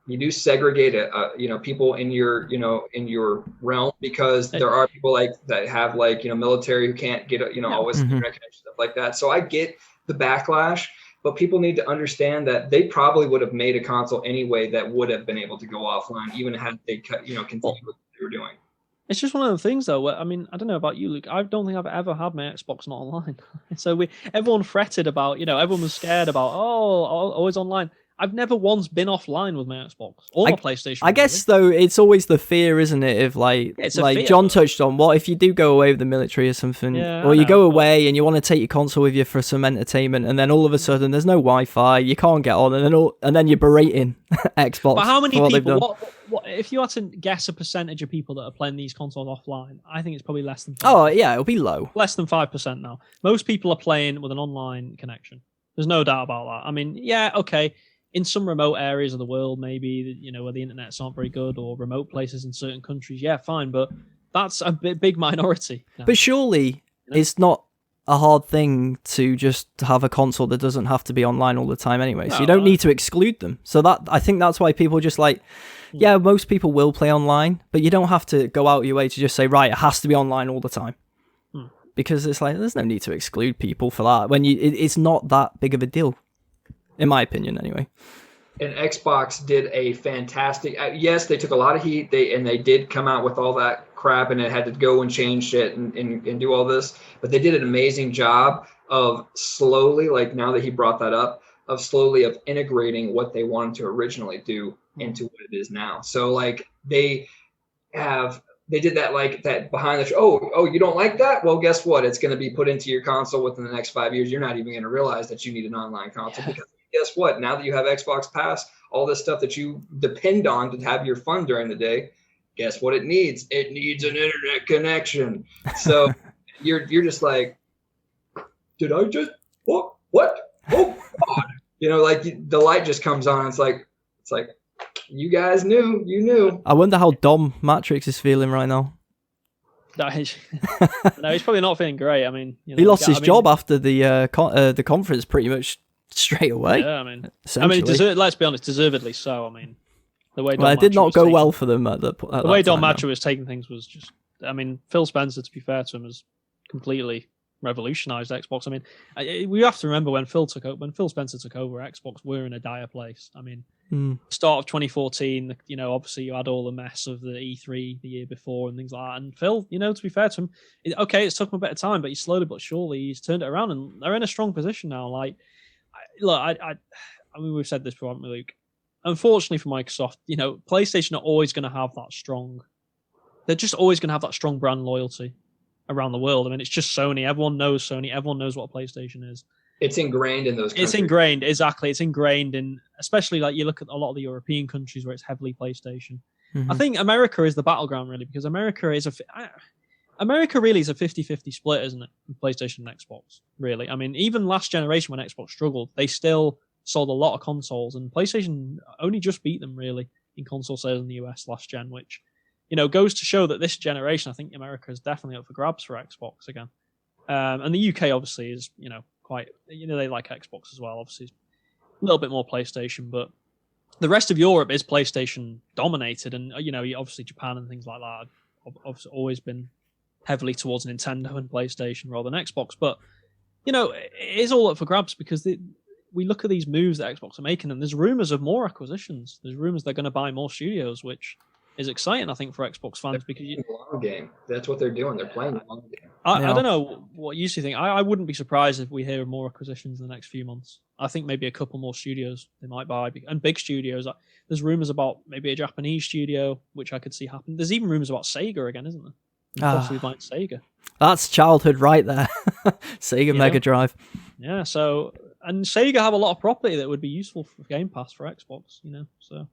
you do segregate people in your realm, because there are people like that have military who can't get always internet connection, stuff like that. So I get the backlash, but people need to understand that they probably would have made a console anyway that would have been able to go offline, even had they continued what they were doing. It's just one of the things, though. I mean, I don't know about you, Luke. I don't think I've ever had my Xbox not online. So everyone fretted about, everyone was scared about, always online. I've never once been offline with my Xbox or my PlayStation. I guess though, it's always the fear, isn't it? If fear, John touched on, what if you do go away with the military or something, or you go away and you want to take your console with you for some entertainment, and then all of a sudden there's no Wi-Fi, you can't get on, and then you're berating Xbox. But how many people? What if you had to guess a percentage of people that are playing these consoles offline? I think it's probably less than 5%. Oh yeah, it'll be low. Less than 5% now. Most people are playing with an online connection. There's no doubt about that. I mean, yeah, okay. In some remote areas of the world, maybe, where the internet's not very good, or remote places in certain countries, yeah, fine. But that's a big minority. Now. But surely it's not a hard thing to just have a console that doesn't have to be online all the time anyway. So you don't need to exclude them. So I think that's why people just yeah, most people will play online, but you don't have to go out your way to just say, right, it has to be online all the time. Because it's there's no need to exclude people for that when it's not that big of a deal. In my opinion, anyway. And Xbox did a fantastic. Yes, they took a lot of heat. They did come out with all that crap, and it had to go and change shit and do all this. But they did an amazing job of slowly, now that he brought that up, of integrating what they wanted to originally do into what it is now. So they did that that behind the oh, you don't like that? Well, guess what? It's going to be put into your console within the next 5 years. You're not even going to realize that you need an online console, because guess what? Now that you have Xbox Pass, all this stuff that you depend on to have your fun during the day, guess what it needs? It needs an internet connection. So you're just like, did I just what? Oh God! The light just comes on. It's like you guys knew. You knew. I wonder how Dom Matrix is feeling right now. No, he's probably not feeling great. I mean, he lost his job after the conference pretty much straight away. Yeah, let's be honest, deservedly so. I mean, the way it did not go well for them at the way Don Matrix was taking things was just. I mean, Phil Spencer, to be fair to him, has completely revolutionized Xbox. I mean, we have to remember when Phil Spencer took over, Xbox were in a dire place. I mean, start of 2014, obviously you had all the mess of the E3 the year before and things like that. And Phil, to be fair to him, it's took him a bit of time, but he slowly but surely he's turned it around, and they're in a strong position now. I mean, we've said this before, haven't we, Luke? Unfortunately for Microsoft, PlayStation are always going to have that strong. They're just always going to have that strong brand loyalty around the world. I mean, it's just Sony. Everyone knows Sony. Everyone knows what a PlayStation is. It's ingrained in those countries. It's ingrained, exactly. It's ingrained in, especially you look at a lot of the European countries where it's heavily PlayStation. Mm-hmm. I think America is the battleground, really, because America really is a 50-50 split, isn't it? PlayStation and Xbox, really. I mean, even last generation when Xbox struggled, they still sold a lot of consoles, and PlayStation only just beat them, really. in console sales in the US last gen, which, goes to show that this generation, I think America is definitely up for grabs for Xbox again. And the UK obviously is, quite, they like Xbox as well. Obviously, a little bit more PlayStation, but the rest of Europe is PlayStation dominated, and obviously Japan and things like that have obviously always been heavily towards Nintendo and PlayStation rather than Xbox. But it is all up for grabs because we look at these moves that Xbox are making, and there's rumors of more acquisitions. There's rumors they're going to buy more studios, which is exciting, I think, for Xbox fans because the long game. That's what they're doing. They're playing the long game. I don't know what you think. I wouldn't be surprised if we hear more acquisitions in the next few months. I think maybe a couple more studios they might buy, and big studios. There's rumors about maybe a Japanese studio, which I could see happen. There's even rumors about Sega again, isn't there? Possibly buying Sega. That's childhood right there. Sega Mega Drive. Yeah, and Sega have a lot of property that would be useful for Game Pass for Xbox, so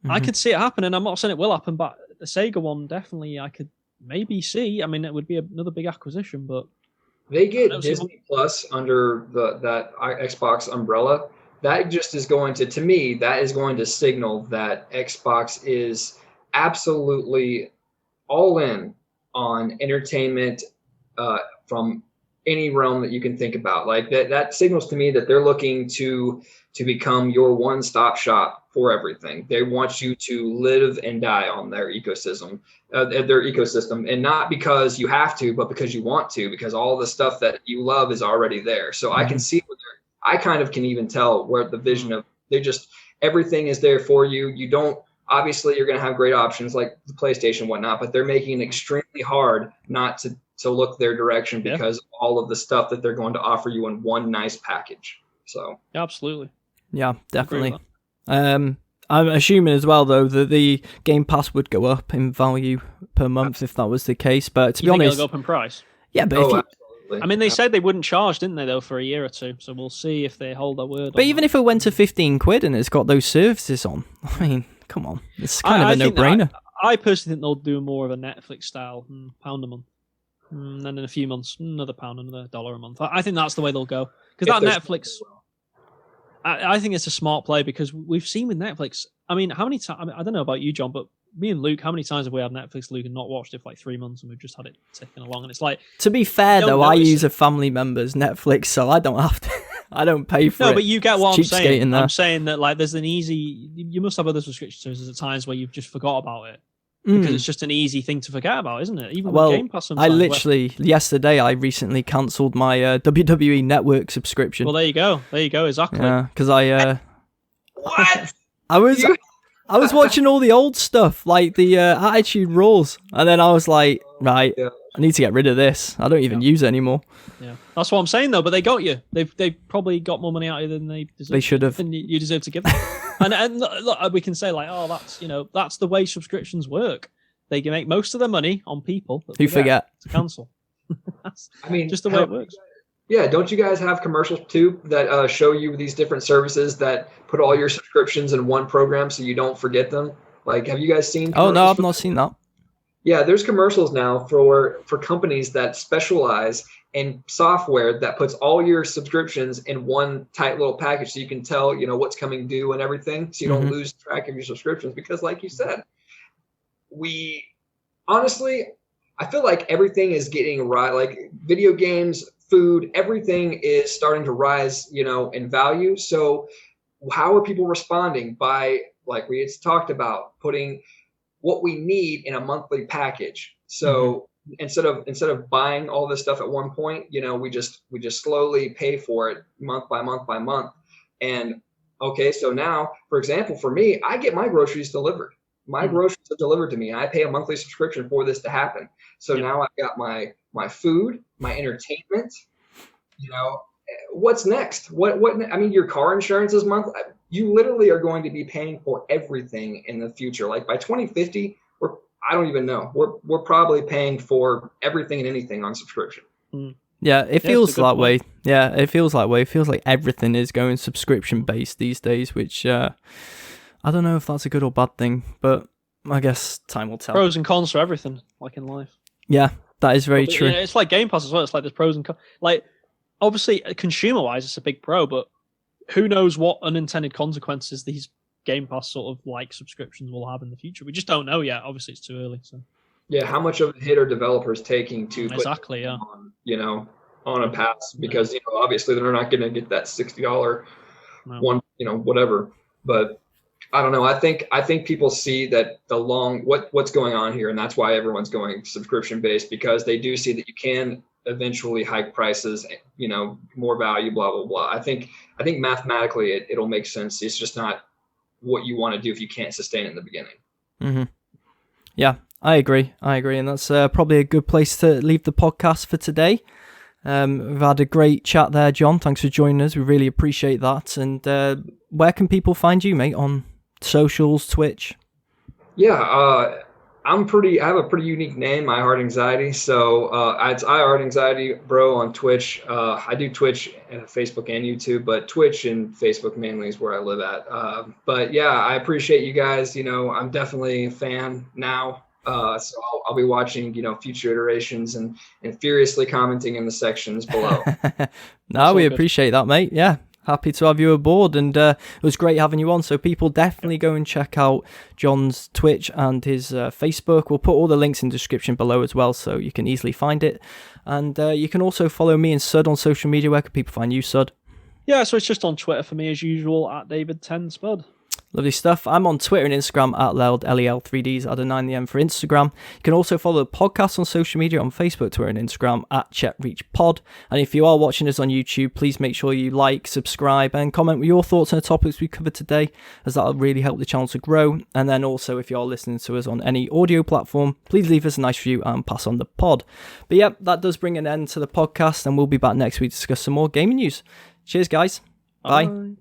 I could see it happening. I'm not saying it will happen, but the Sega one definitely I could maybe see. I mean, it would be another big acquisition, but they get Disney Plus under that Xbox umbrella. That just is going to me, that is going to signal that Xbox is absolutely all in on entertainment from any realm that you can think about. Like that signals to me that they're looking to become your one-stop shop for everything. They want you to live and die on their ecosystem, and not because you have to, but because you want to, because all the stuff that you love is already there. So I can see I kind of can even tell where the vision of everything is there for you. You don't, obviously you're going to have great options like the PlayStation and whatnot, but they're making it extremely hard not to look their direction because of all of the stuff that they're going to offer you in one nice package. So absolutely. Yeah, definitely. I'm assuming as well, though, that the Game Pass would go up in value per month if that was the case. But to be honest, it'll go up in price. Yeah, but absolutely. I mean, they said they wouldn't charge, didn't they, though, for a year or two? So we'll see if they hold their word. But even if it went to 15 quid and it's got those services on, I mean, come on, it's kind of a no-brainer. I personally think they'll do more of a Netflix style, £1 a month. And then in a few months, another £1, another $1 a month. I think that's the way they'll go. Because that Netflix, I think it's a smart play because we've seen with Netflix, I mean, how many times, I don't know about you, John, but me and Luke, how many times have we had Netflix, Luke, and not watched it for like 3 months and we've just had it ticking along? And it's like... To be fair, though, I use a family member's Netflix, so I don't have to... I don't pay for it. No, but you get what I'm saying. There. I'm saying that like there's an easy... You must have other subscription services at times where you've just forgot about it. Because it's just an easy thing to forget about, isn't it? Even with Game Pass sometimes. Yesterday, I recently cancelled my WWE Network subscription. Well, there you go, exactly. Yeah, because What? I was watching all the old stuff, like the Attitude Rules, and then I was like, right, I need to get rid of this. I don't even use it anymore. Yeah, that's what I'm saying, though. But they got you. They probably got more money out of you than they deserve. They should have. And you deserve to give them. and look, we can say like, oh, that's the way subscriptions work. They can make most of their money on people who forget to cancel. I mean, just the way it works. Yeah, don't you guys have commercials too that show you these different services that put all your subscriptions in one program so you don't forget them? Like, have you guys seen? Oh no, I've not seen that. Yeah, there's commercials now for companies that specialize in software that puts all your subscriptions in one tight little package, so you can tell what's coming due and everything, so you don't lose track of your subscriptions. Because, like you said, I feel like everything is getting right. Like video games, food, everything is starting to rise, in value. So how are people responding? By, like we had talked about, putting what we need in a monthly package. So instead of buying all this stuff at one point, we just slowly pay for it month by month by month. And okay, so now, for example, for me, I get my groceries delivered. My groceries are delivered to me. I pay a monthly subscription for this to happen. So now I've got my food, my entertainment. What's next? What? I mean, your car insurance is monthly. You literally are going to be paying for everything in the future. Like by 2050, I don't even know. We're probably paying for everything and anything on subscription. Yeah, it feels that way. Yeah, it feels that way. It feels like everything is going subscription based these days, which I don't know if that's a good or bad thing, but I guess time will tell. Pros and cons for everything, like in life. Yeah, that is very true. It's like Game Pass as well. It's like there's pros and cons. Like, obviously, consumer-wise, it's a big pro, but who knows what unintended consequences these Game Pass sort of like subscriptions will have in the future. We just don't know yet. Obviously, it's too early. So yeah, how much of a hit are developers taking to exactly, put on, on a pass? Because obviously they're not going to get that $60 one, whatever. But I don't know. I think people see that what's going on here, and that's why everyone's going subscription based, because they do see that you can eventually hike prices, more value, blah blah blah. I think mathematically it'll make sense. It's just not what you want to do if you can't sustain it in the beginning. Mm-hmm. Yeah, I agree, and that's probably a good place to leave the podcast for today. We've had a great chat there, John. Thanks for joining us. We really appreciate that. And where can people find you, mate? On socials, Twitch? Yeah, I have a pretty unique name, iHeartAnxiety. So it's iHeartAnxietyBro on Twitch. I do Twitch, Facebook, and YouTube, but Twitch and Facebook mainly is where I live at. But yeah, I appreciate you guys. I'm definitely a fan now. So I'll be watching, future iterations and furiously commenting in the sections below. No, we appreciate that, mate. Yeah. Happy to have you aboard, and it was great having you on. So people definitely go and check out John's Twitch and his Facebook. We'll put all the links in the description below as well, so you can easily find it. And you can also follow me and Sud on social media. Where can people find you, Sud? Yeah, so it's just on Twitter for me as usual, at David10Spud. Lovely stuff. I'm on Twitter and Instagram at Leld, LEL3Ds, add a 9the M for Instagram. You can also follow the podcast on social media on Facebook, Twitter and Instagram at ChetReachPod. And if you are watching us on YouTube, please make sure you like, subscribe and comment with your thoughts on the topics we covered today, as that'll really help the channel to grow. And then also, if you are listening to us on any audio platform, please leave us a nice review and pass on the pod. But yeah, that does bring an end to the podcast, and we'll be back next week to discuss some more gaming news. Cheers, guys. Bye. Bye.